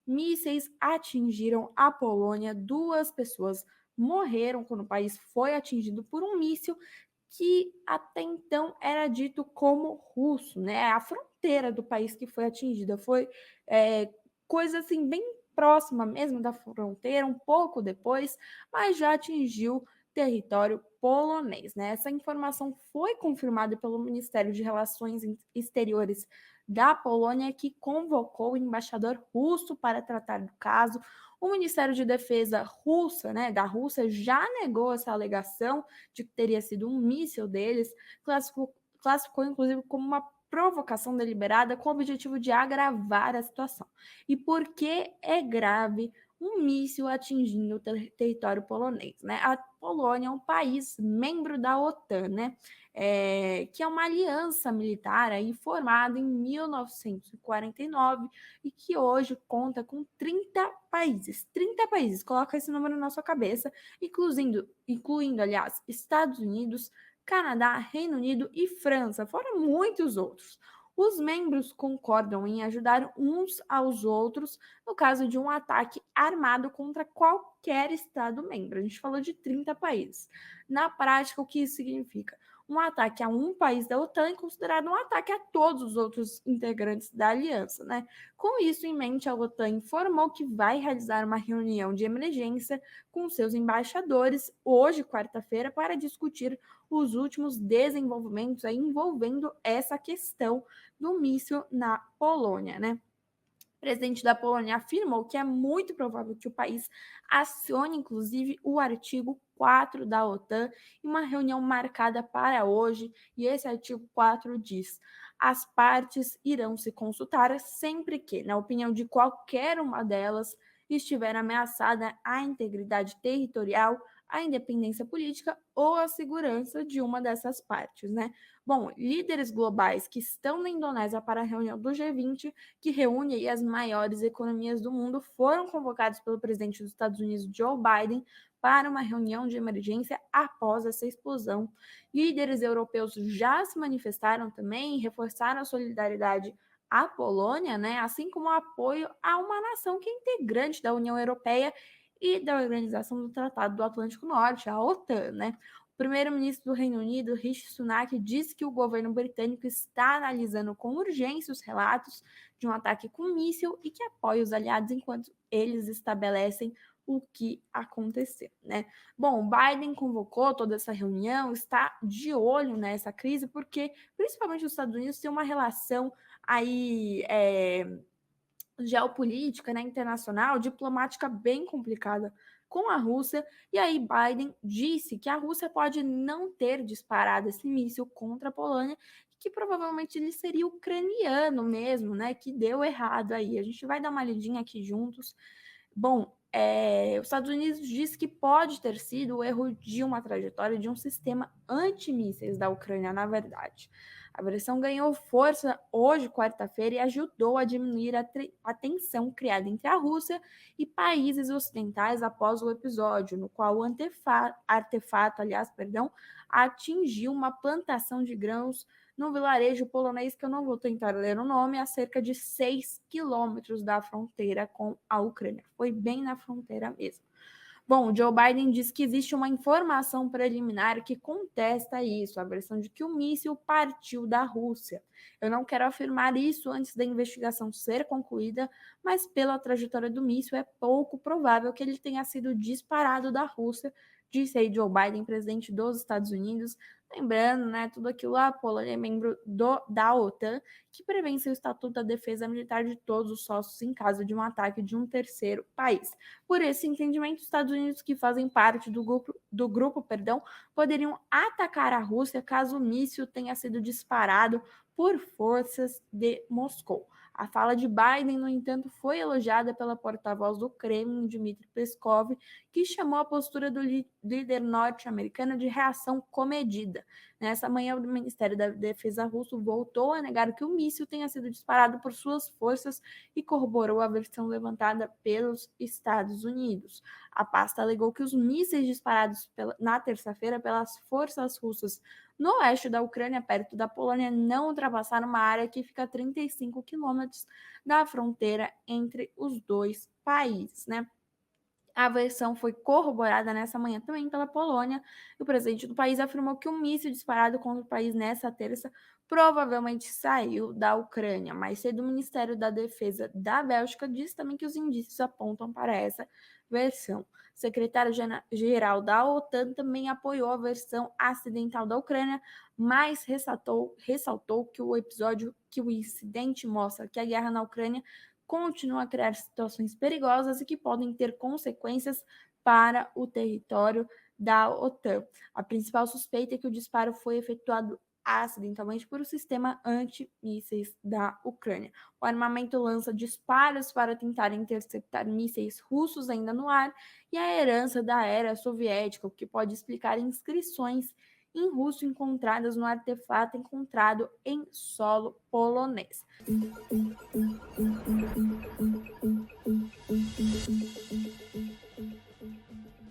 mísseis atingiram a Polônia, 2 pessoas morreram quando o país foi atingido por um míssil que até então era dito como russo, né? A fronteira do país que foi atingida foi coisa assim bem próxima mesmo da fronteira, um pouco depois, mas já atingiu território polonês, né? Essa informação foi confirmada pelo Ministério de Relações Exteriores da Polônia, que convocou o embaixador russo para tratar do caso. O Ministério de Defesa russa, né, da Rússia, já negou essa alegação de que teria sido um míssil deles, classificou inclusive como uma provocação deliberada com o objetivo de agravar a situação. E por que é grave um míssil atingindo o território polonês, né? A Polônia é um país membro da OTAN, né? Que é uma aliança militar aí formada em 1949 e que hoje conta com 30 países. 30 países, coloca esse número na sua cabeça, incluindo, aliás, Estados Unidos, Canadá, Reino Unido e França, fora muitos outros. Os membros concordam em ajudar uns aos outros no caso de um ataque armado contra qualquer Estado-membro. A gente falou de 30 países. Na prática, o que isso significa? Um ataque a um país da OTAN é considerado um ataque a todos os outros integrantes da aliança, né? Com isso em mente, a OTAN informou que vai realizar uma reunião de emergência com seus embaixadores hoje, quarta-feira, para discutir os últimos desenvolvimentos aí envolvendo essa questão do míssil na Polônia, né? O presidente da Polônia afirmou que é muito provável que o país acione, inclusive, o artigo 4 da OTAN em uma reunião marcada para hoje, e esse artigo 4 diz: as partes irão se consultar sempre que, na opinião de qualquer uma delas, estiver ameaçada a integridade territorial, a independência política ou a segurança de uma dessas partes, né? Bom, líderes globais que estão na Indonésia para a reunião do G20, que reúne as maiores economias do mundo, foram convocados pelo presidente dos Estados Unidos, Joe Biden, para uma reunião de emergência após essa explosão. Líderes europeus já se manifestaram também e reforçaram a solidariedade à Polônia, né, assim como o apoio a uma nação que é integrante da União Europeia e da Organização do Tratado do Atlântico Norte, a OTAN, né? O primeiro-ministro do Reino Unido, Rishi Sunak, disse que o governo britânico está analisando com urgência os relatos de um ataque com míssil e que apoia os aliados enquanto eles estabelecem o que aconteceu, né? Bom, Biden convocou toda essa reunião, está de olho nessa crise, porque principalmente os Estados Unidos têm uma relação aí geopolítica, né, internacional, diplomática bem complicada com a Rússia, e aí Biden disse que a Rússia pode não ter disparado esse míssil contra a Polônia, que provavelmente ele seria ucraniano mesmo, né, que deu errado aí. A gente vai dar uma lidinha aqui juntos. Bom, os Estados Unidos diz que pode ter sido o erro de uma trajetória de um sistema antimísseis da Ucrânia, na verdade. A versão ganhou força hoje, quarta-feira, e ajudou a diminuir a tensão criada entre a Rússia e países ocidentais após o episódio, no qual o artefato, atingiu uma plantação de grãos no vilarejo polonês, que eu não vou tentar ler o nome, a cerca de 6 quilômetros da fronteira com a Ucrânia. Foi bem na fronteira mesmo. Bom, Joe Biden diz que existe uma informação preliminar que contesta isso, a versão de que o míssil partiu da Rússia. Eu não quero afirmar isso antes da investigação ser concluída, mas pela trajetória do míssil é pouco provável que ele tenha sido disparado da Rússia, disse aí Joe Biden, presidente dos Estados Unidos. Lembrando, né, tudo aquilo, a Polônia é membro da OTAN, que prevê em seu Estatuto da Defesa Militar de todos os sócios em caso de um ataque de um terceiro país. Por esse entendimento, os Estados Unidos, que fazem parte do grupo, poderiam atacar a Rússia caso o míssil tenha sido disparado por forças de Moscou. A fala de Biden, no entanto, foi elogiada pela porta-voz do Kremlin, Dmitry Peskov, que chamou a postura do líder norte-americano de reação comedida. Nessa manhã, o Ministério da Defesa russo voltou a negar que o míssil tenha sido disparado por suas forças e corroborou a versão levantada pelos Estados Unidos. A pasta alegou que os mísseis disparados na terça-feira pelas forças russas no oeste da Ucrânia, perto da Polônia, não ultrapassaram uma área que fica a 35 quilômetros da fronteira entre os dois países, né? A versão foi corroborada nessa manhã também pela Polônia. E o presidente do país afirmou que um míssil disparado contra o país nessa terça provavelmente saiu da Ucrânia. Mais cedo, o Ministério da Defesa da Bélgica disse também que os indícios apontam para essa versão. O secretário-geral da OTAN também apoiou a versão acidental da Ucrânia, mas ressaltou que o incidente mostra que a guerra na Ucrânia continua a criar situações perigosas e que podem ter consequências para o território da OTAN. A principal suspeita é que o disparo foi efetuado acidentalmente por um sistema antimísseis da Ucrânia. O armamento lança disparos para tentar interceptar mísseis russos ainda no ar e a herança da era soviética, o que pode explicar inscrições em russo encontradas no artefato encontrado em solo polonês.